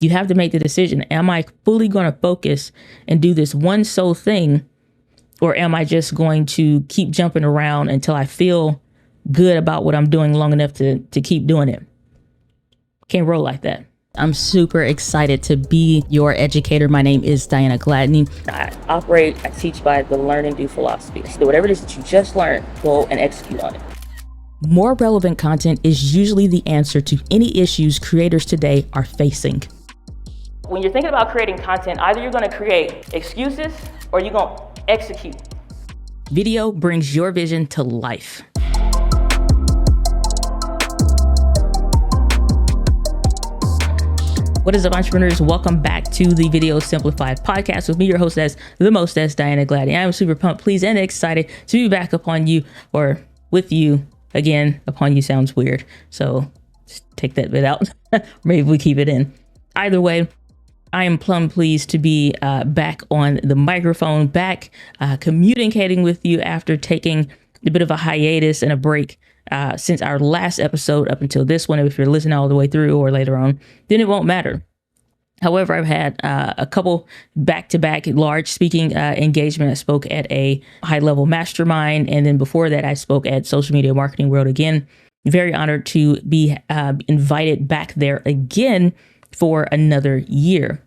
You have to make the decision. Am I fully going to focus and do this one sole thing? Or am I just going to keep jumping around until I feel good about what I'm doing long enough to keep doing it? Can't roll like that. I'm super excited to be your educator. My name is Diana Gladney. I teach by the learn and do philosophy. So whatever it is that you just learned, go and execute on it. More relevant content is usually the answer to any issues creators today are facing. When you're thinking about creating content, either you're going to create excuses or you're going to execute. Video brings your vision to life. What is up, entrepreneurs? Welcome back to the Video Simplified podcast with me, your hostess, the mostess, Diana Gladney. I'm super pumped, pleased, and excited to be back upon you, or with you again. Upon you sounds weird, so just take that bit out. Maybe we keep it in. Either way, I am plumb pleased to be back on the microphone, back communicating with you after taking a bit of a hiatus and a break since our last episode up until this one. If you're listening all the way through or later on, then it won't matter. However, I've had a couple back-to-back large speaking engagement. I spoke at a high-level mastermind, and then before that, I spoke at Social Media Marketing World again. Very honored to be invited back there again for another year.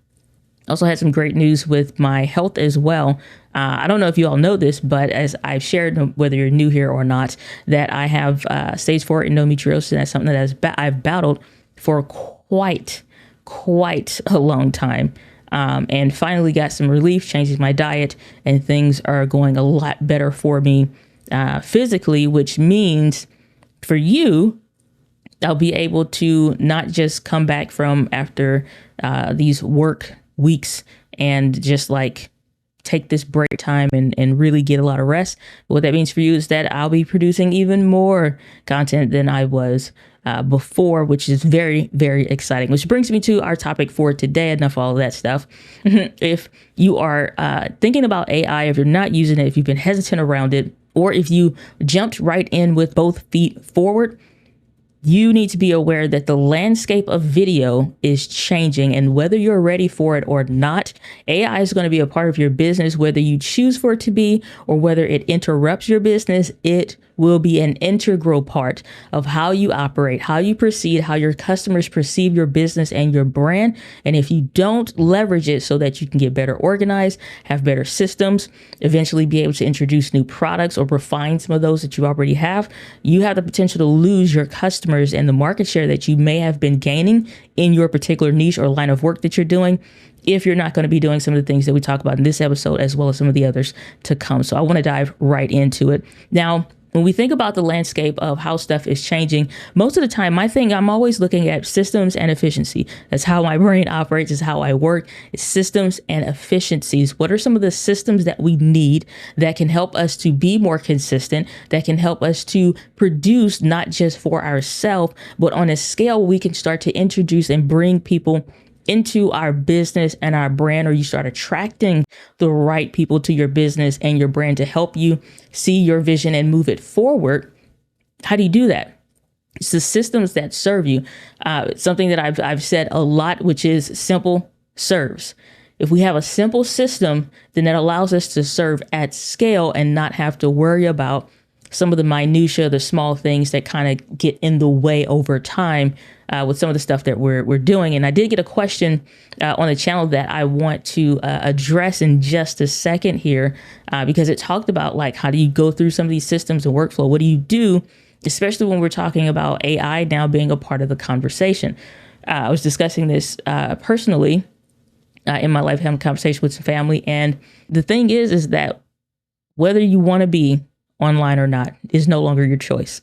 Also had some great news with my health as well. I don't know if you all know this, but as I've shared, whether you're new here or not, that I have stage 4 endometriosis. That's something that I've battled for quite a long time. And finally got some relief, changing my diet, and things are going a lot better for me physically, which means for you, I'll be able to not just come back from after these work weeks and just like take this break time and really get a lot of rest. But what that means for you is that I'll be producing even more content than I was before, which is very, very exciting. Which brings me to our topic for today. Enough of all of that stuff. If you are thinking about AI, if you're not using it, if you've been hesitant around it, or if you jumped right in with both feet forward, you need to be aware that the landscape of video is changing, and whether you're ready for it or not, AI is going to be a part of your business, whether you choose for it to be or whether it interrupts your business. It will be an integral part of how you operate, how you proceed, how your customers perceive your business and your brand. And if you don't leverage it so that you can get better organized, have better systems, eventually be able to introduce new products or refine some of those that you already have, you have the potential to lose your customers and the market share that you may have been gaining in your particular niche or line of work that you're doing, if you're not going to be doing some of the things that we talk about in this episode, as well as some of the others to come. So I want to dive right into it. Now, when we think about the landscape of how stuff is changing, most of the time, I'm always looking at systems and efficiency. That's how my brain operates, is how I work. It's systems and efficiencies. What are some of the systems that we need that can help us to be more consistent, that can help us to produce not just for ourselves, but on a scale we can start to introduce and bring people into our business and our brand, or you start attracting the right people to your business and your brand to help you see your vision and move it forward. How do you do that? It's the systems that serve you. Something that I've said a lot, which is simple serves. If we have a simple system, then that allows us to serve at scale and not have to worry about some of the minutia, the small things that kind of get in the way over time with some of the stuff that we're doing. And I did get a question on the channel that I want to address in just a second here, because it talked about like, how do you go through some of these systems and workflow? What do you do, especially when we're talking about AI now being a part of the conversation? I was discussing this personally in my life, having a conversation with some family. And the thing is that whether you want to be online or not is no longer your choice.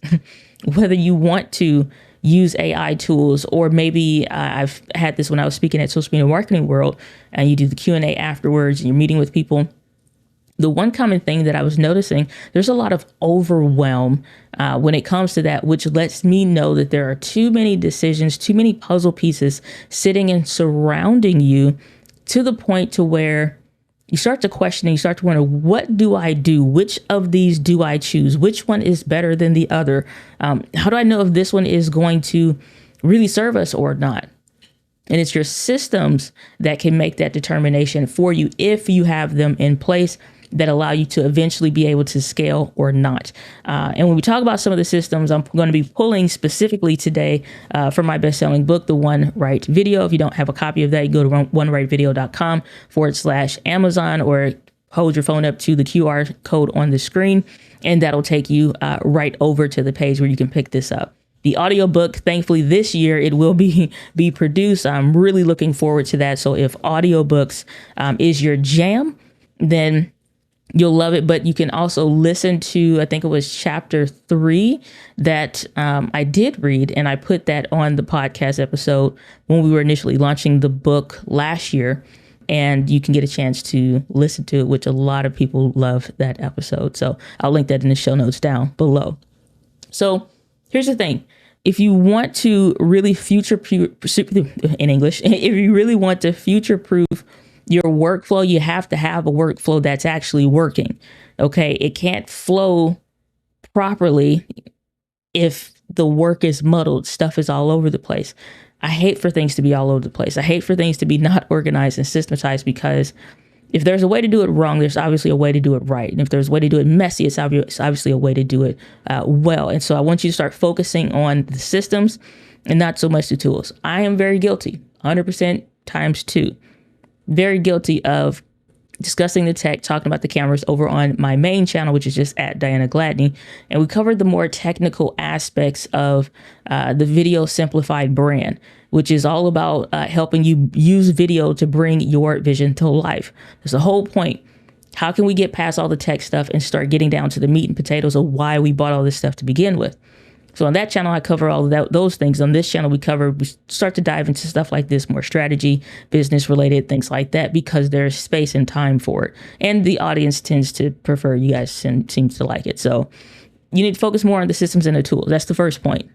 Whether you want to use AI tools, or maybe I've had this when I was speaking at Social Media Marketing World, and you do the Q&A afterwards and you're meeting with people. The one common thing that I was noticing, there's a lot of overwhelm when it comes to that, which lets me know that there are too many decisions, too many puzzle pieces sitting and surrounding you, to the point to where you start to question and you start to wonder, what do I do? Which of these do I choose? Which one is better than the other? How do I know if this one is going to really serve us or not? And it's your systems that can make that determination for you if you have them in place that allow you to eventually be able to scale or not. And when we talk about some of the systems, I'm going to be pulling specifically today from my best-selling book, The One Right Video. If you don't have a copy of that, you go to onerightvideo.com/Amazon, or hold your phone up to the QR code on the screen, and that'll take you right over to the page where you can pick this up. The audiobook, thankfully this year, it will be produced. I'm really looking forward to that. So if audiobooks is your jam, then you'll love it. But you can also listen to, I think it was chapter 3 that I did read, and I put that on the podcast episode when we were initially launching the book last year. And you can get a chance to listen to it, which a lot of people love that episode. So I'll link that in the show notes down below. So here's the thing. If you want to really in English, if you really want to future-proof your workflow, you have to have a workflow that's actually working. Okay. It can't flow properly if the work is muddled, stuff is all over the place. I hate for things to be all over the place. I hate for things to be not organized and systematized, because if there's a way to do it wrong, there's obviously a way to do it right. And if there's a way to do it messy, it's obviously a way to do it well. And so I want you to start focusing on the systems and not so much the tools. I am very guilty, 100% times 2. Very guilty of discussing the tech, talking about the cameras over on my main channel, which is just at Diana Gladney. And we covered the more technical aspects of the Video Simplified brand, which is all about helping you use video to bring your vision to life. That's the whole point. How can we get past all the tech stuff and start getting down to the meat and potatoes of why we bought all this stuff to begin with? So on that channel, I cover all of those things. On this channel, we start to dive into stuff like this, more strategy, business related, things like that, because there's space and time for it. And the audience tends to prefer, you guys seems to like it. So you need to focus more on the systems and the tools. That's the first point.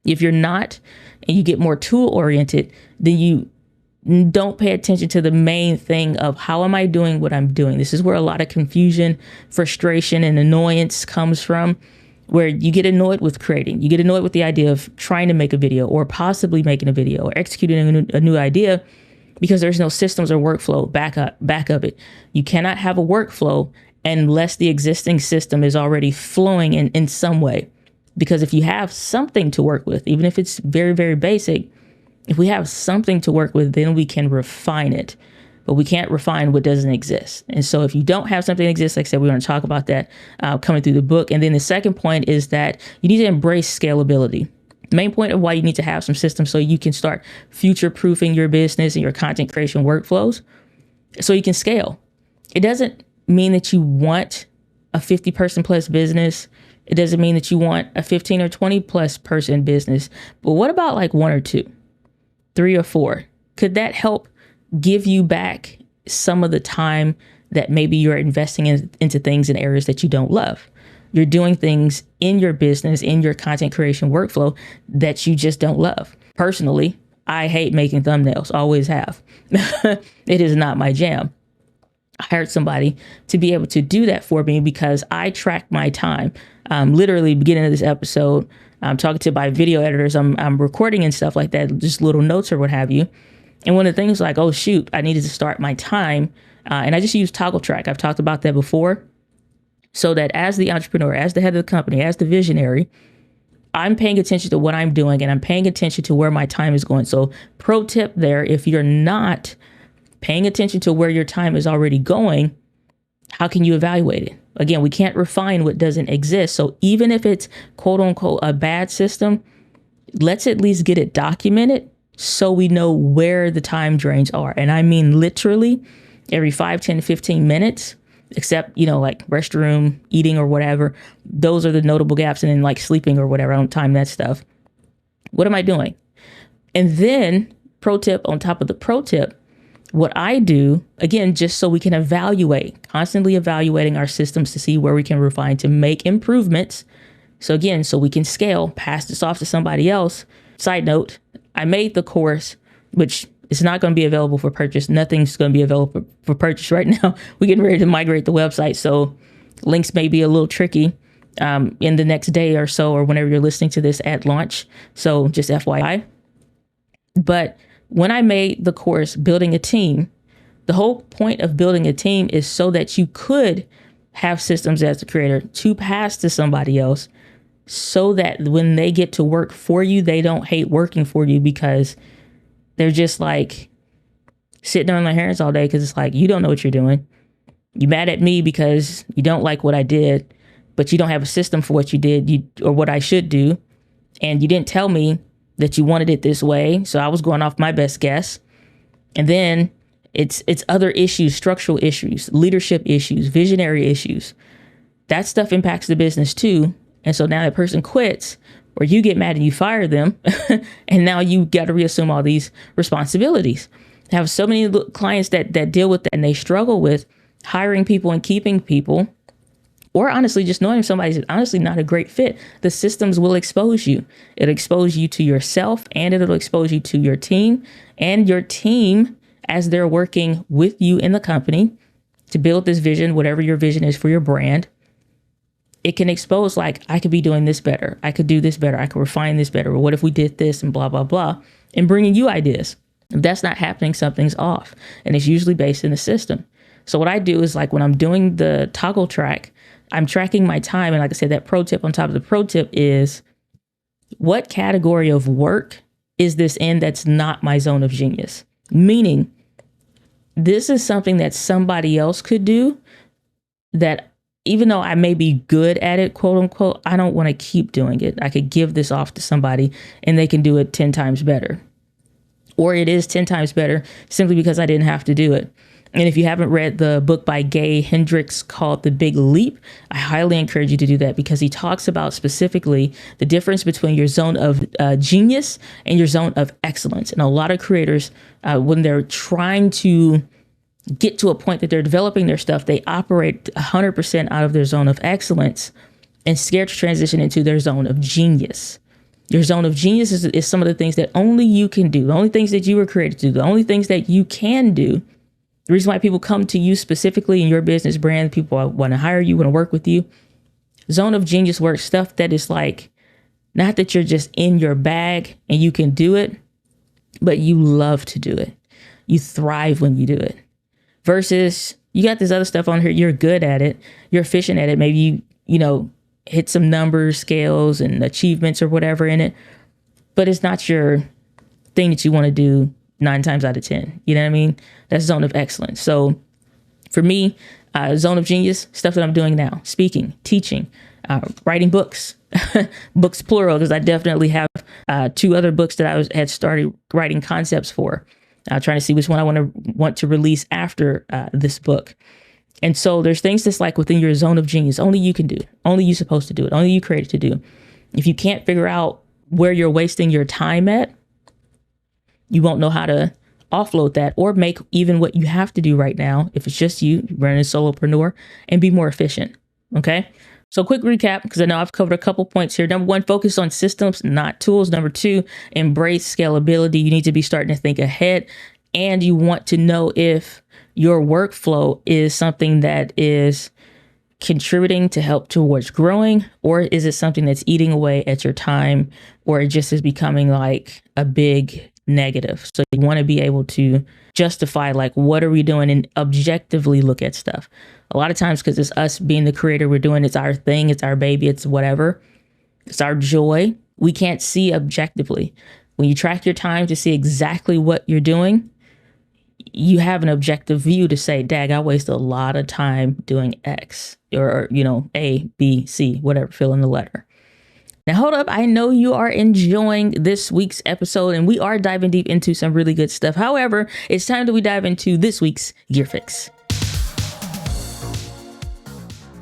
If you're not, and you get more tool oriented, then you don't pay attention to the main thing of how am I doing what I'm doing. This is where a lot of confusion, frustration, and annoyance comes from, where you get annoyed with creating. You get annoyed with the idea of trying to make a video, or possibly making a video, or executing a new idea, because there's no systems or workflow back of it. You cannot have a workflow unless the existing system is already flowing in some way. Because if you have something to work with, even if it's very, very basic, if we have something to work with, then we can refine it. But we can't refine what doesn't exist. And so if you don't have something that exists, like I said, we're going to talk about that coming through the book. And then the second point is that you need to embrace scalability. The main point of why you need to have some systems so you can start future-proofing your business and your content creation workflows so you can scale. It doesn't mean that you want a 50-person plus business. It doesn't mean that you want a 15 or 20 plus person business. But what about like 1 or 2, 3 or 4? Could that help give you back some of the time that maybe you're investing into things in areas that you don't love? You're doing things in your business, in your content creation workflow that you just don't love. Personally, I hate making thumbnails, always have. It is not my jam. I hired somebody to be able to do that for me because I track my time. Literally, beginning of this episode, I'm talking to my video editors. I'm recording and stuff like that, just little notes or what have you. And one of the things like, oh, shoot, I needed to start my time. And I just use Toggle Track. I've talked about that before. So that as the entrepreneur, as the head of the company, as the visionary, I'm paying attention to what I'm doing and I'm paying attention to where my time is going. So pro tip there, if you're not paying attention to where your time is already going, how can you evaluate it? Again, we can't refine what doesn't exist. So even if it's quote unquote a bad system, let's at least get it documented so we know where the time drains are. And I mean, literally every 5, 10, 15 minutes, except, like restroom, eating or whatever. Those are the notable gaps. And then like sleeping or whatever. I don't time that stuff. What am I doing? And then pro tip on top of the pro tip, what I do, again, just so we can evaluate, constantly evaluating our systems to see where we can refine to make improvements. So again, so we can scale, pass this off to somebody else. Side note, I made the course, which is not going to be available for purchase. Nothing's going to be available for purchase right now. We're getting ready to migrate the website. So links may be a little tricky in the next day or so, or whenever you're listening to this at launch. So just FYI. But when I made the course Building a Team, the whole point of building a team is so that you could have systems as the creator to pass to somebody else, so that when they get to work for you, they don't hate working for you because they're just like sitting on their hands all day because it's like, you don't know what you're doing. You mad at me because you don't like what I did, but you don't have a system for what you did or what I should do. And you didn't tell me that you wanted it this way. So I was going off my best guess. And then it's other issues, structural issues, leadership issues, visionary issues. That stuff impacts the business too. And so now that person quits, or you get mad and you fire them, and now you got to reassume all these responsibilities. I have so many clients that deal with that, and they struggle with hiring people and keeping people, or honestly, just knowing if somebody's honestly not a great fit. The systems will expose you. It'll expose you to yourself, and it'll expose you to your team, and your team as they're working with you in the company to build this vision, whatever your vision is for your brand. It can expose, like, I could be doing this better. I could do this better. I could refine this better. Or what if we did this and blah, blah, blah, and bringing you ideas. If that's not happening, something's off. And it's usually based in the system. So what I do is, like, when I'm doing the toggle track, I'm tracking my time. And like I said, that pro tip on top of the pro tip is, what category of work is this in that's not my zone of genius? Meaning, this is something that somebody else could do that, even though I may be good at it, quote unquote, I don't want to keep doing it. I could give this off to somebody and they can do it 10 times better. Or it is 10 times better simply because I didn't have to do it. And if you haven't read the book by Gay Hendricks called The Big Leap, I highly encourage you to do that, because he talks about specifically the difference between your zone of genius and your zone of excellence. And a lot of creators, when they're trying to get to a point that they're developing their stuff, they operate 100% out of their zone of excellence and scared to transition into their zone of genius. Your zone of genius is some of the things that only you can do, the only things that you were created to do, the only things that you can do. The reason why people come to you specifically in your business brand, people want to hire you, want to work with you. Zone of genius work, stuff that is like, not that you're just in your bag and you can do it, but you love to do it. You thrive when you do it. Versus you got this other stuff on here, you're good at it, you're efficient at it. Maybe you hit some numbers, scales, and achievements or whatever in it, but it's not your thing that you want to do 9 times out of 10. You know what I mean? That's zone of excellence. So for me, zone of genius, stuff that I'm doing now: speaking, teaching, writing books, books plural, because I definitely have 2 other books that I had started writing concepts for. Trying to see which one I want to release after this book. And so there's things that's like within your zone of genius, only you can do, only you're supposed to do it, only you created to do. If you can't figure out where you're wasting your time at, you won't know how to offload that or make even what you have to do right now, if it's just you running a solopreneur, and be more efficient. Okay. So quick recap, because I know I've covered a couple points here. Number 1, focus on systems, not tools. Number 2, embrace scalability. You need to be starting to think ahead, and you want to know if your workflow is something that is contributing to help towards growing, or is it something that's eating away at your time, or it just is becoming like a big negative. So you want to be able to justify, like, what are we doing, and objectively look at stuff. A lot of times, because it's us being the creator, we're doing, it's our thing, it's our baby, it's whatever, it's our joy. We can't see objectively. When you track your time to see exactly what you're doing, you have an objective view to say, dag, I waste a lot of time doing X, or A, B, C, whatever, fill in the letter. Now, hold up. I know you are enjoying this week's episode, and we are diving deep into some really good stuff. However, it's time that we dive into this week's Gear Fix.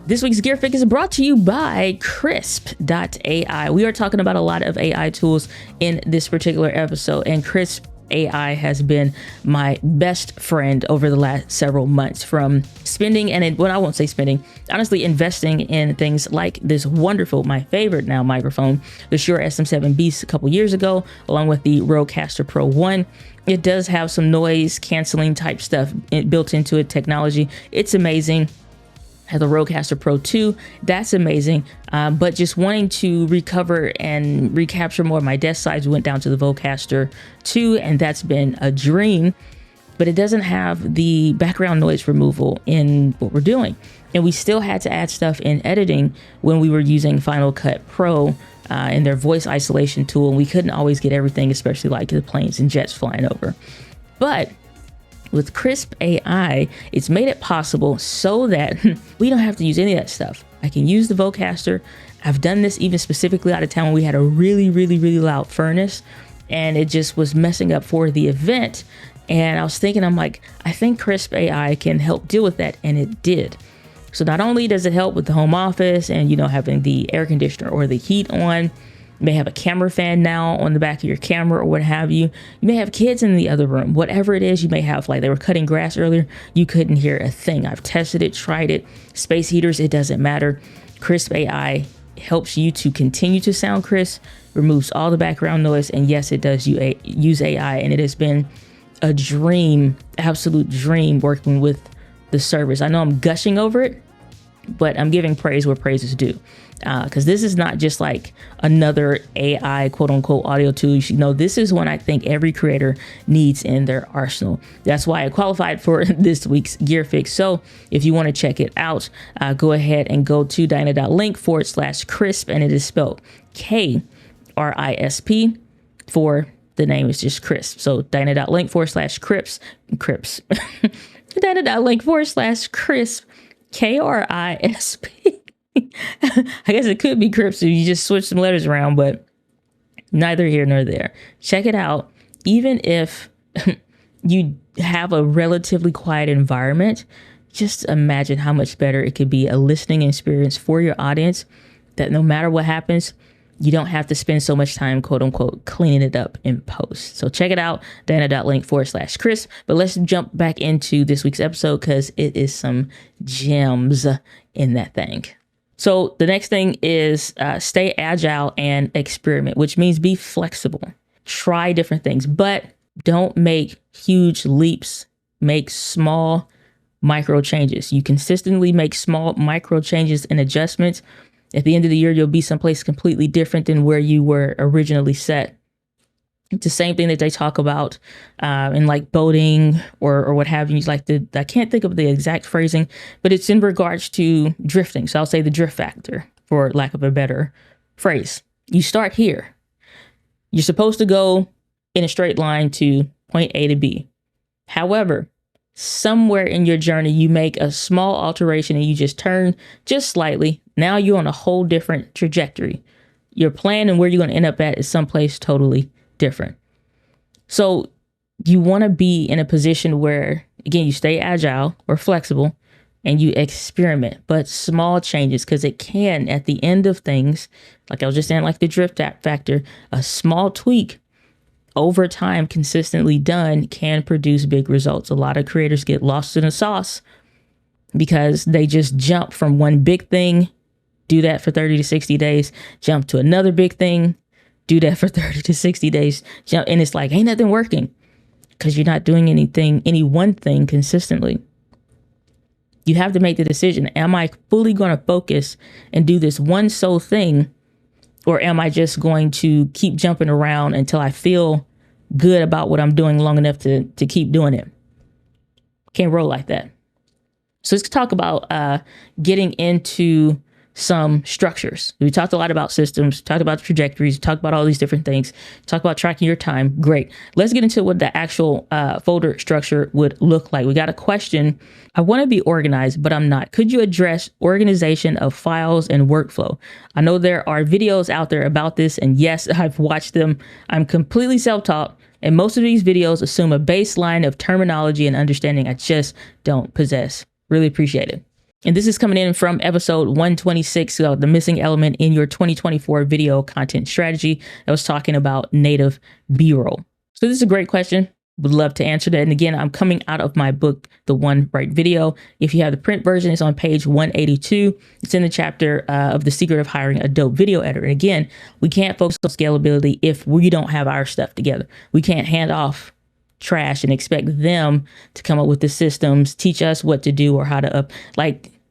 This week's Gear Fix is brought to you by Crisp.ai. We are talking about a lot of AI tools in this particular episode, and Crisp AI has been my best friend over the last several months, from spending I won't say spending, honestly, investing in things like this wonderful, my favorite now microphone, the Shure SM7 Beast, a couple years ago, along with the Rodecaster Pro 1. It does have some noise canceling type stuff built into it, technology. It's amazing. I have the Rodecaster Pro 2. That's amazing. But just wanting to recover and recapture more of my desk size, we went down to the Vocaster 2, and that's been a dream. But it doesn't have the background noise removal in what we're doing. And we still had to add stuff in editing when we were using Final Cut Pro and their voice isolation tool. And we couldn't always get everything, especially like the planes and jets flying over. But with Crisp AI, it's made it possible so that we don't have to use any of that stuff. I can use the Vocaster. I've done this even specifically out of town when we had a really, really, really loud furnace and it just was messing up for the event. And I was thinking, I'm like, I think Crisp AI can help deal with that. And it did. So not only does it help with the home office and, having the air conditioner or the heat on, you may have a camera fan now on the back of your camera or what have you. You may have kids in the other room, whatever it is you may have. Like they were cutting grass earlier. You couldn't hear a thing. I've tested it, tried it. Space heaters, it doesn't matter. Crisp AI helps you to continue to sound crisp, removes all the background noise. And yes, it does use AI. And it has been a dream, absolute dream working with the service. I know I'm gushing over it, but I'm giving praise where praise is due. Because this is not just like another AI quote unquote audio tool. This is one I think every creator needs in their arsenal. That's why I qualified for this week's Gear Fix. So if you want to check it out, go ahead and go to Diana.link/crisp, and it is spelled KRISP for the name is just crisp. So Diana.link/crips. Diana.link/crisp KRISP. I guess it could be Crips if you just switch some letters around, but neither here nor there. Check it out. Even if you have a relatively quiet environment, just imagine how much better it could be a listening experience for your audience, that no matter what happens, you don't have to spend so much time, quote unquote, cleaning it up in post. So check it out, Diana.link/Chris. But let's jump back into this week's episode because it is some gems in that thing. So the next thing is stay agile and experiment, which means be flexible. Try different things, but don't make huge leaps. Make small micro changes. You consistently make small micro changes and adjustments. At the end of the year, you'll be someplace completely different than where you were originally set. It's the same thing that they talk about in like boating or what have you. Like I can't think of the exact phrasing, but it's in regards to drifting. So I'll say the drift factor, for lack of a better phrase. You start here. You're supposed to go in a straight line to point A to B. However, somewhere in your journey, you make a small alteration and you just turn just slightly. Now you're on a whole different trajectory. Your plan and where you're going to end up at is someplace totally different. So you want to be in a position where, again, you stay agile or flexible and you experiment, but small changes, because it can, at the end of things, like I was just saying, like the drift factor, a small tweak over time consistently done can produce big results. A lot of creators get lost in the sauce because they just jump from one big thing, do that for 30 to 60 days, jump to another big thing, do that for 30 to 60 days, jump, and it's like, ain't nothing working because you're not doing any one thing consistently. You have to make the decision. Am I fully going to focus and do this one sole thing? Or am I just going to keep jumping around until I feel good about what I'm doing long enough to keep doing it? Can't roll like that. So let's talk about getting into some structures. We talked a lot about systems, talked about trajectories, talked about all these different things, talked about tracking your time. Great. Let's get into what the actual folder structure would look like. We got a question. I want to be organized, but I'm not. Could you address organization of files and workflow? I know there are videos out there about this, and yes, I've watched them. I'm completely self-taught, and most of these videos assume a baseline of terminology and understanding I just don't possess. Really appreciate it. And this is coming in from episode 126, the missing element in your 2024 video content strategy. I was talking about native B-roll. So this is a great question. Would love to answer that. And again, I'm coming out of my book, The One Right Video. If you have the print version, it's on page 182. It's in the chapter of The Secret of Hiring a Dope Video Editor. And again, we can't focus on scalability if we don't have our stuff together. We can't hand off trash and expect them to come up with the systems, teach us what to do or how to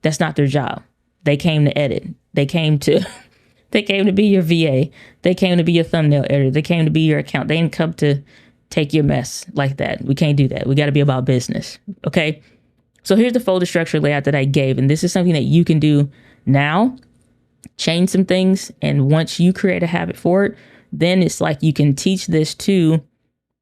That's not their job. They came to edit. They came to be your VA. They came to be your thumbnail editor. They came to be your account. They didn't come to take your mess like that. We can't do that. We got to be about business. Okay. So here's the folder structure layout that I gave. And this is something that you can do now. Change some things. And once you create a habit for it, then it's like you can teach this to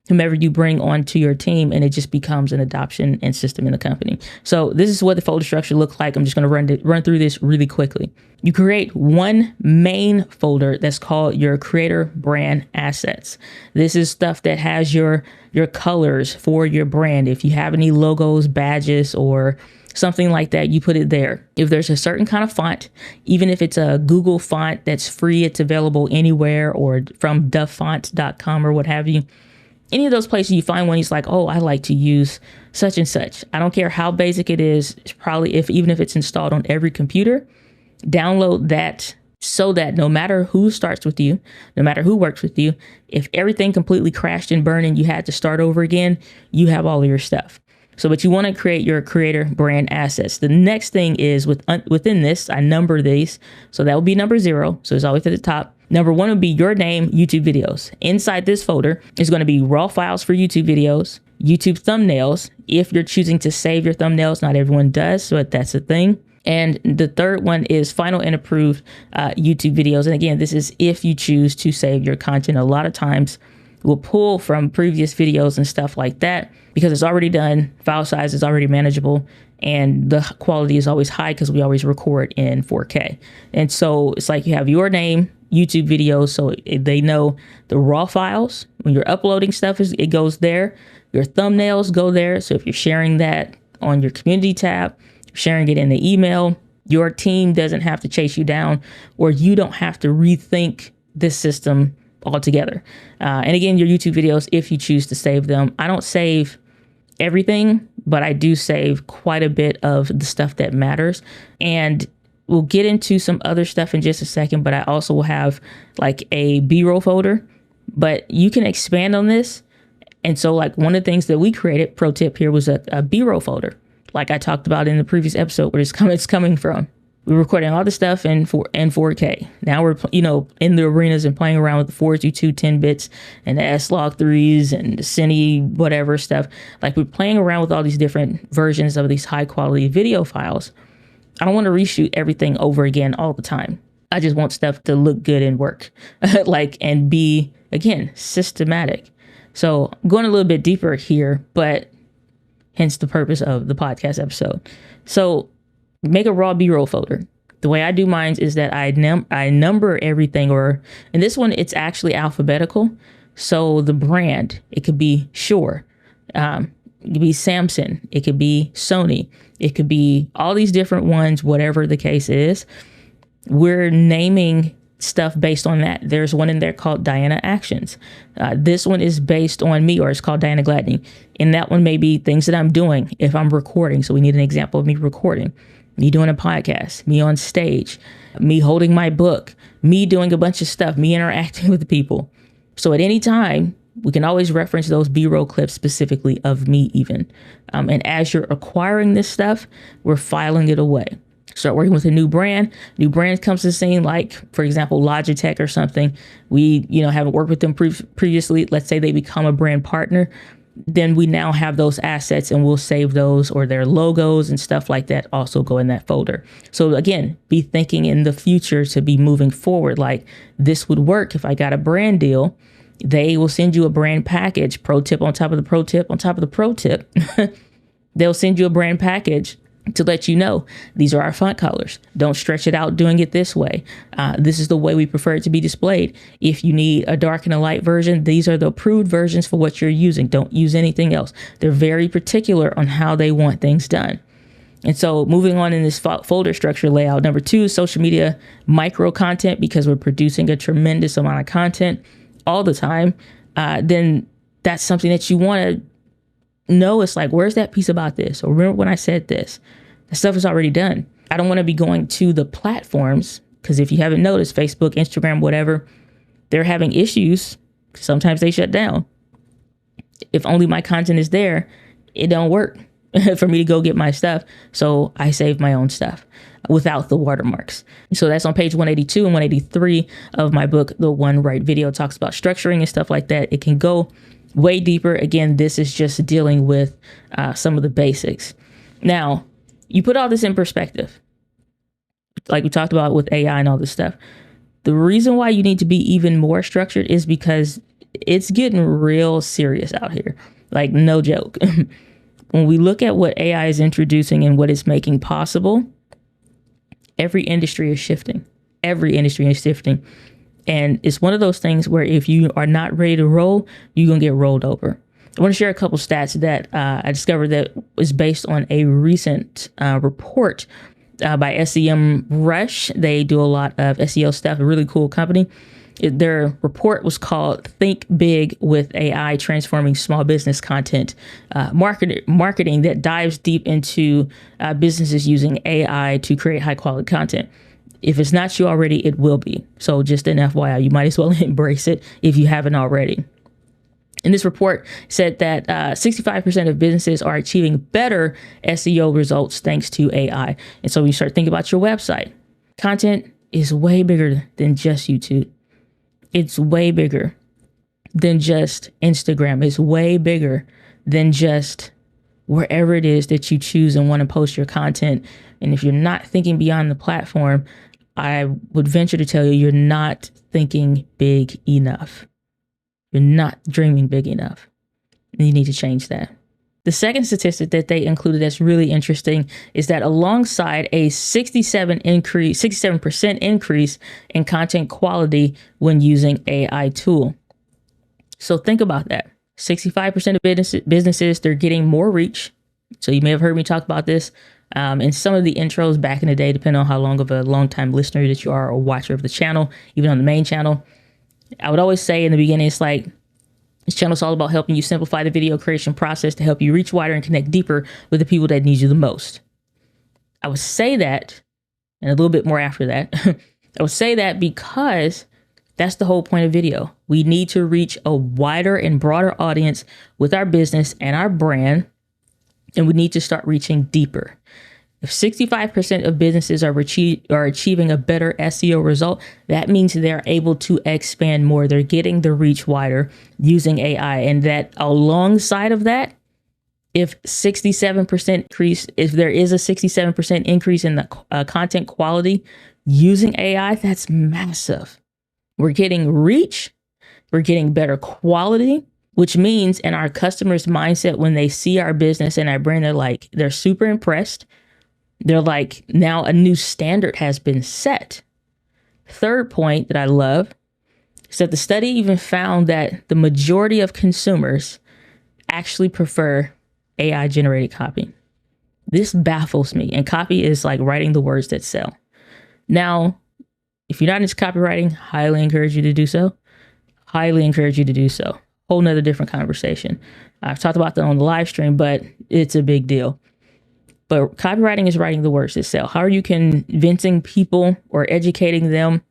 whomever you bring onto your team, and it just becomes an adoption and system in the company. So this is what the folder structure looks like. I'm just going to run through this really quickly. You create one main folder that's called your creator brand assets. This is stuff that has your colors for your brand. If you have any logos, badges, or something like that, you put it there. If there's a certain kind of font, even if it's a Google font that's free, it's available anywhere, or from dufffonts.com or what have you. Any of those places you find one, he's like, oh, I like to use such and such. I don't care how basic it is. It's probably even if it's installed on every computer, download that so that no matter who starts with you, no matter who works with you, if everything completely crashed and burned and you had to start over again, you have all of your stuff. So, but you want to create your creator brand assets. The next thing is within this, I number these. So that will be number 0. So it's always at the top. Number 1 would be your name, YouTube videos. Inside this folder is going to be raw files for YouTube videos, YouTube thumbnails. If you're choosing to save your thumbnails, not everyone does, but that's a thing. And the third one is final and approved YouTube videos. And again, this is if you choose to save your content. A lot of times we'll pull from previous videos and stuff like that because it's already done. File size is already manageable. And the quality is always high because we always record in 4K. And so it's like you have your name, YouTube videos, so they know the raw files. When you're uploading stuff, it goes there. Your thumbnails go there. So if you're sharing that on your community tab, sharing it in the email, your team doesn't have to chase you down, or you don't have to rethink this system altogether. And again, your YouTube videos, if you choose to save them. I don't save everything, but I do save quite a bit of the stuff that matters. And we'll get into some other stuff in just a second, but I also will have like a B-roll folder, but you can expand on this. And so like one of the things that we created, pro tip here, was a B-roll folder. Like I talked about in the previous episode, where it's coming from. We're recording all the stuff in 4K. Now we're, in the arenas and playing around with the 422 10 bits and the S-Log3s and the Cine whatever stuff. Like we're playing around with all these different versions of these high quality video files. I don't want to reshoot everything over again all the time. I just want stuff to look good and work and be, again, systematic. So I'm going a little bit deeper here, but hence the purpose of the podcast episode. So make a raw B-roll folder. The way I do mine is that I number everything, in this one, it's actually alphabetical. So the brand, it could be Shure. It could be Samsung. It could be Sony. It could be all these different ones, whatever the case is. We're naming stuff based on that. There's one in there called Diana Actions. This one is based on me, or it's called Diana Gladney. And that one may be things that I'm doing if I'm recording. So we need an example of me recording, me doing a podcast, me on stage, me holding my book, me doing a bunch of stuff, me interacting with people. So at any time, we can always reference those B-roll clips specifically of me even. And as you're acquiring this stuff, we're filing it away. Start working with a new brand. New brand comes to the scene, like, for example, Logitech or something. We, haven't worked with them previously. Let's say they become a brand partner. Then we now have those assets and we'll save those, or their logos and stuff like that also go in that folder. So again, be thinking in the future to be moving forward. Like this would work if I got a brand deal. They will send you a brand package, pro tip on top of the pro tip on top of the pro tip. They'll send you a brand package to let you know, these are our font colors. Don't stretch it out doing it this way. This is the way we prefer it to be displayed. If you need a dark and a light version, these are the approved versions for what you're using. Don't use anything else. They're very particular on how they want things done. And so moving on in this folder structure layout, number 2 is social media micro content, because we're producing a tremendous amount of content all the time. Then that's something that you want to know. It's like, where's that piece about this? Or remember when I said this? That stuff is already done. I don't want to be going to the platforms, because if you haven't noticed, Facebook, Instagram, whatever, they're having issues. Sometimes they shut down. If only my content is there, it don't work. for me to go get my stuff. So I save my own stuff without the watermarks. So that's on page 182 and 183 of my book, The One Right Video. It talks about structuring and stuff like that. It can go way deeper. Again, this is just dealing with some of the basics. Now, you put all this in perspective, like we talked about with AI and all this stuff. The reason why you need to be even more structured is because it's getting real serious out here. Like, no joke. When we look at what AI is introducing and what it's making possible, every industry is shifting. Every industry is shifting. And it's one of those things where if you are not ready to roll, you're going to get rolled over. I want to share a couple stats that I discovered that was based on a recent report by SEM Rush. They do a lot of SEO stuff, a really cool company. Their report was called Think Big with AI, Transforming Small Business Content Marketing, that dives deep into businesses using AI to create high quality content. If it's not you already, it will be. So just an FYI, you might as well embrace it if you haven't already. And this report said that 65% of businesses are achieving better SEO results thanks to AI. And so when you start thinking about your website, content is way bigger than just YouTube. It's way bigger than just Instagram. It's way bigger than just wherever it is that you choose and want to post your content. And if you're not thinking beyond the platform, I would venture to tell you, you're not thinking big enough. You're not dreaming big enough. And you need to change that. The second statistic that they included that's really interesting is that alongside a 67% increase in content quality when using AI tool. So think about that. 65% of businesses, they're getting more reach. So you may have heard me talk about this in some of the intros back in the day, depending on how long of a long-time listener that you are or watcher of the channel, even on the main channel. I would always say in the beginning, it's like, this channel is all about helping you simplify the video creation process to help you reach wider and connect deeper with the people that need you the most. I would say that, and a little bit more after that, I would say that because that's the whole point of video. We need to reach a wider and broader audience with our business and our brand, and we need to start reaching deeper. If 65% of businesses are achieving a better SEO result, that means they're able to expand more. They're getting the reach wider using AI. And that alongside of that, if there is a 67% increase in the content quality using AI, that's massive. We're getting reach, we're getting better quality, which means in our customers' mindset, when they see our business and our brand, they're super impressed. They're like, now a new standard has been set. Third point that I love is that the study even found that the majority of consumers actually prefer AI generated copy. This baffles me. And copy is like writing the words that sell. Now, if you're not into copywriting, highly encourage you to do so. Highly encourage you to do so. Whole nother different conversation. I've talked about that on the live stream, but it's a big deal. But copywriting is writing the words that sell. How are you convincing people or educating them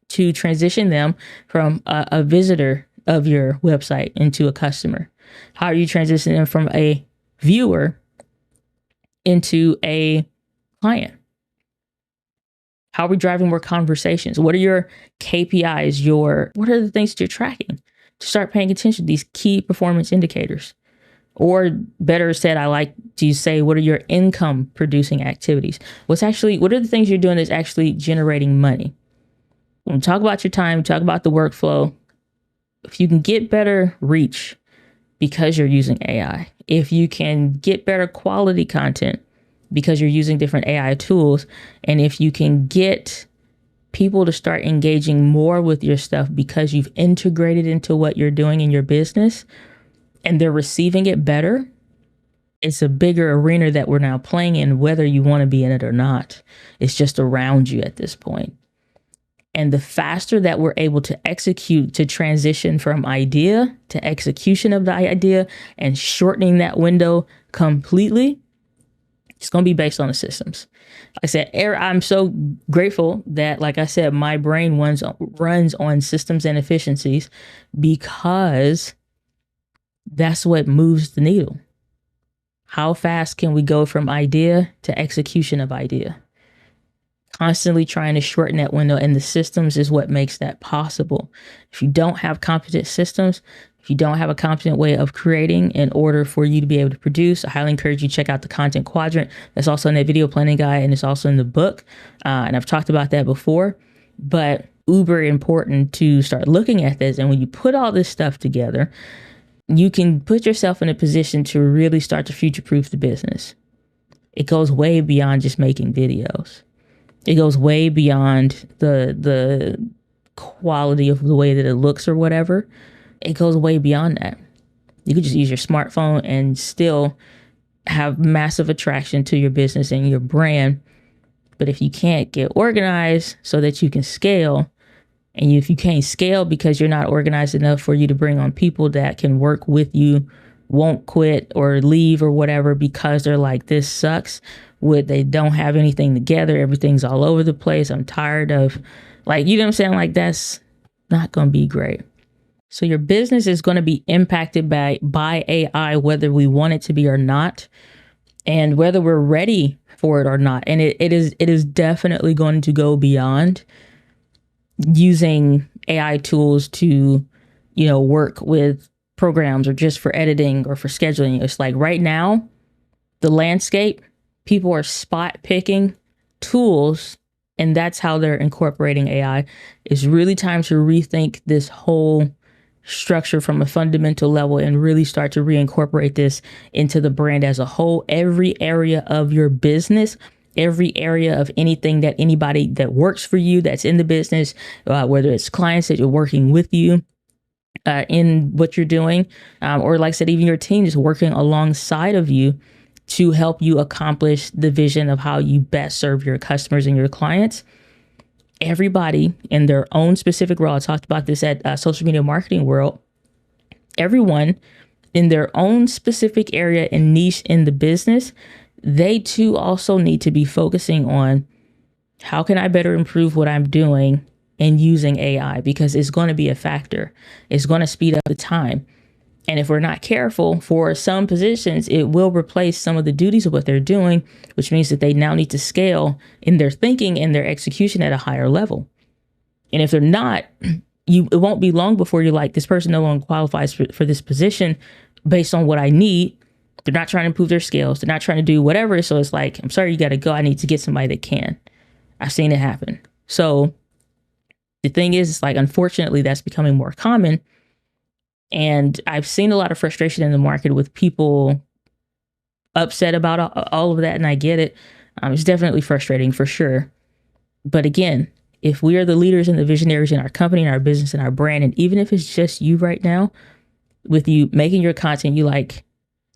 to transition them from a visitor of your website into a customer? How are you transitioning them from a viewer into a client? How are we driving more conversations? What are your KPIs? What are the things that you're tracking to start paying attention to these key performance indicators? Or better said, I like to say, what are your income producing activities? What are the things you're doing that's actually generating money? When we talk about your time, talk about the workflow. If you can get better reach because you're using AI, if you can get better quality content because you're using different AI tools, and if you can get people to start engaging more with your stuff because you've integrated into what you're doing in your business, and they're receiving it better, it's a bigger arena that we're now playing in, whether you want to be in it or not. It's just around you at this point. And the faster that we're able to execute, to transition from idea to execution of the idea and shortening that window completely, it's going to be based on the systems. Like I said, I'm so grateful that, like I said, my brain runs on systems and efficiencies, because that's what moves the needle. How fast can we go from idea to execution of idea? Constantly trying to shorten that window, and the systems is what makes that possible. If you don't have competent systems, if you don't have a competent way of creating in order for you to be able to produce, I highly encourage you to check out the content quadrant. That's also in that video planning guide, and it's also in the book. And I've talked about that before, but uber important to start looking at this. And when you put all this stuff together, you can put yourself in a position to really start to future-proof the business. It goes way beyond just making videos. It goes way beyond the quality of the way that it looks or whatever. It goes way beyond that. You could just use your smartphone and still have massive attraction to your business and your brand. But if you can't get organized so that you can scale, and if you can't scale because you're not organized enough for you to bring on people that can work with you, won't quit or leave or whatever because they're like, this sucks, they don't have anything together, everything's all over the place, I'm tired of, like, you know what I'm saying? Like, that's not going to be great. So your business is going to be impacted by AI, whether we want it to be or not, and whether we're ready for it or not. And it is definitely going to go beyond using AI tools to, work with programs or just for editing or for scheduling. It's like right now, the landscape, people are spot picking tools, and that's how they're incorporating AI. It's really time to rethink this whole structure from a fundamental level and really start to reincorporate this into the brand as a whole. Every area of your business, every area of anything that anybody that works for you, that's in the business, whether it's clients that you're working with you in what you're doing, or like I said, even your team is working alongside of you to help you accomplish the vision of how you best serve your customers and your clients. Everybody in their own specific role. I talked about this at Social Media Marketing World. Everyone in their own specific area and niche in the business, they too also need to be focusing on how can I better improve what I'm doing and using AI, because it's going to be a factor. It's going to speed up the time. And if we're not careful, for some positions, it will replace some of the duties of what they're doing, which means that they now need to scale in their thinking and their execution at a higher level. And if they're not, it won't be long before you're like, this person no longer qualifies for this position based on what I need. They're not trying to improve their skills. They're not trying to do whatever. So it's like, I'm sorry, you got to go. I need to get somebody that can. I've seen it happen. So the thing is, it's like, unfortunately, that's becoming more common. And I've seen a lot of frustration in the market with people upset about all of that. And I get it. It's definitely frustrating for sure. But again, if we are the leaders and the visionaries in our company and our business and our brand, and even if it's just you right now, with you making your content, you like,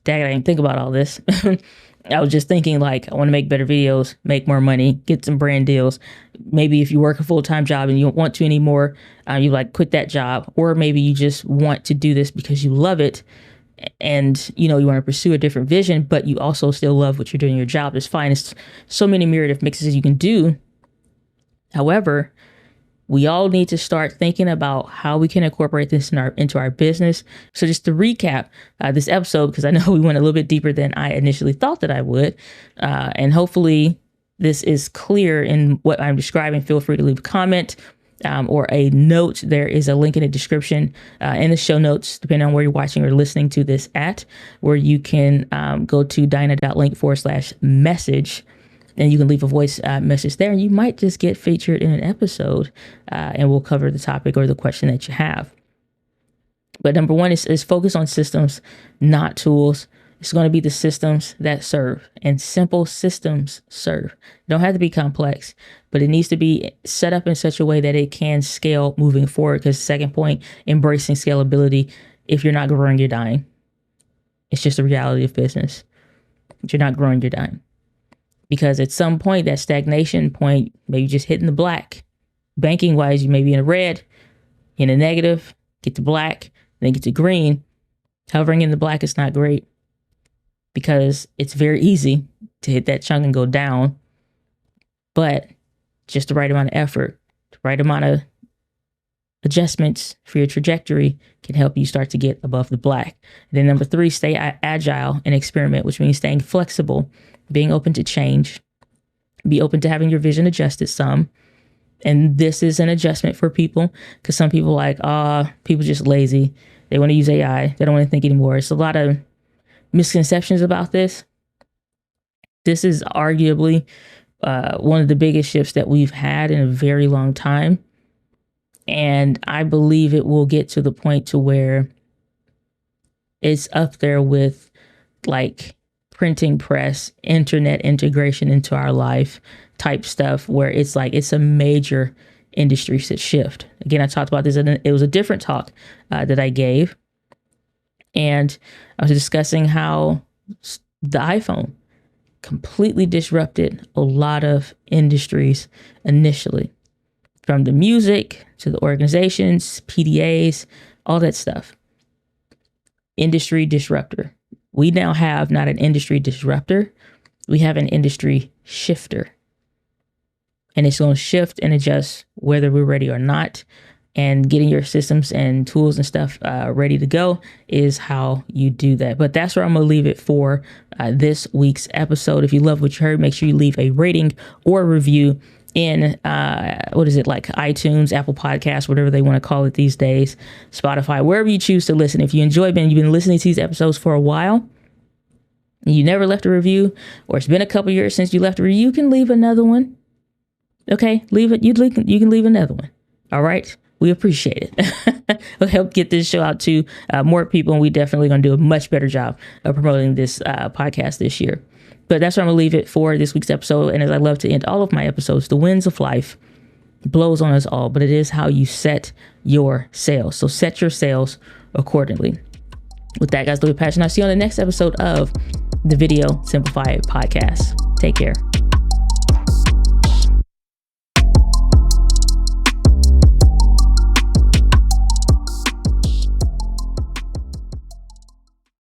dang, I didn't think about all this. I was just thinking like, I want to make better videos, make more money, get some brand deals. Maybe if you work a full-time job and you don't want to anymore, you like quit that job. Or maybe you just want to do this because you love it and, you want to pursue a different vision, but you also still love what you're doing in your job. It's fine. It's so many myriad of mixes you can do. However, we all need to start thinking about how we can incorporate this into our business. So just to recap this episode, because I know we went a little bit deeper than I initially thought that I would. And hopefully this is clear in what I'm describing. Feel free to leave a comment or a note. There is a link in the description in the show notes, depending on where you're watching or listening to this at, where you can go to dyna.link/message. And you can leave a voice message there, and you might just get featured in an episode, and we'll cover the topic or the question that you have. But number one is focus on systems, not tools. It's going to be the systems that serve, and simple systems serve. They don't have to be complex, but it needs to be set up in such a way that it can scale moving forward. Because second point, embracing scalability. If you're not growing, you're dying. It's just a reality of business. If you're not growing, you're dying. Because at some point, that stagnation point, maybe just hitting the black. Banking wise, you may be in a red, in a negative, get to black, then get to green. Hovering in the black is not great, because it's very easy to hit that chunk and go down. But just the right amount of effort, the right amount of adjustments for your trajectory can help you start to get above the black. And then number 3, stay agile and experiment, which means staying flexible, being open to change, be open to having your vision adjusted some. And this is an adjustment for people because some people people just lazy. They want to use AI. They don't want to think anymore. It's a lot of misconceptions about this. This is arguably one of the biggest shifts that we've had in a very long time. And I believe it will get to the point to where it's up there with like printing press, internet integration into our life type stuff, where it's like it's a major industry shift. Again, I talked about this, and it was a different talk that I gave. And I was discussing how the iPhone completely disrupted a lot of industries initially, from the music to the organizations, PDAs, all that stuff. Industry disruptor. We now have not an industry disruptor. We have an industry shifter. And it's going to shift and adjust whether we're ready or not. And getting your systems and tools and stuff ready to go is how you do that. But that's where I'm going to leave it for this week's episode. If you love what you heard, make sure you leave a rating or review in iTunes, Apple Podcasts, whatever they want to call it these days, Spotify, wherever you choose to listen. If you you've been listening to these episodes for a while, and you never left a review, or it's been a couple years since you left a review, you can leave another one. Okay, leave it. You can leave another one. All right. We appreciate it. It'll help get this show out to more people, and we definitely going to do a much better job of promoting this podcast this year. But that's where I'm going to leave it for this week's episode. And as I love to end all of my episodes, the winds of life blows on us all, but it is how you set your sails. So set your sails accordingly. With that, guys, live with passion. I'll see you on the next episode of the Video Simplified podcast. Take care.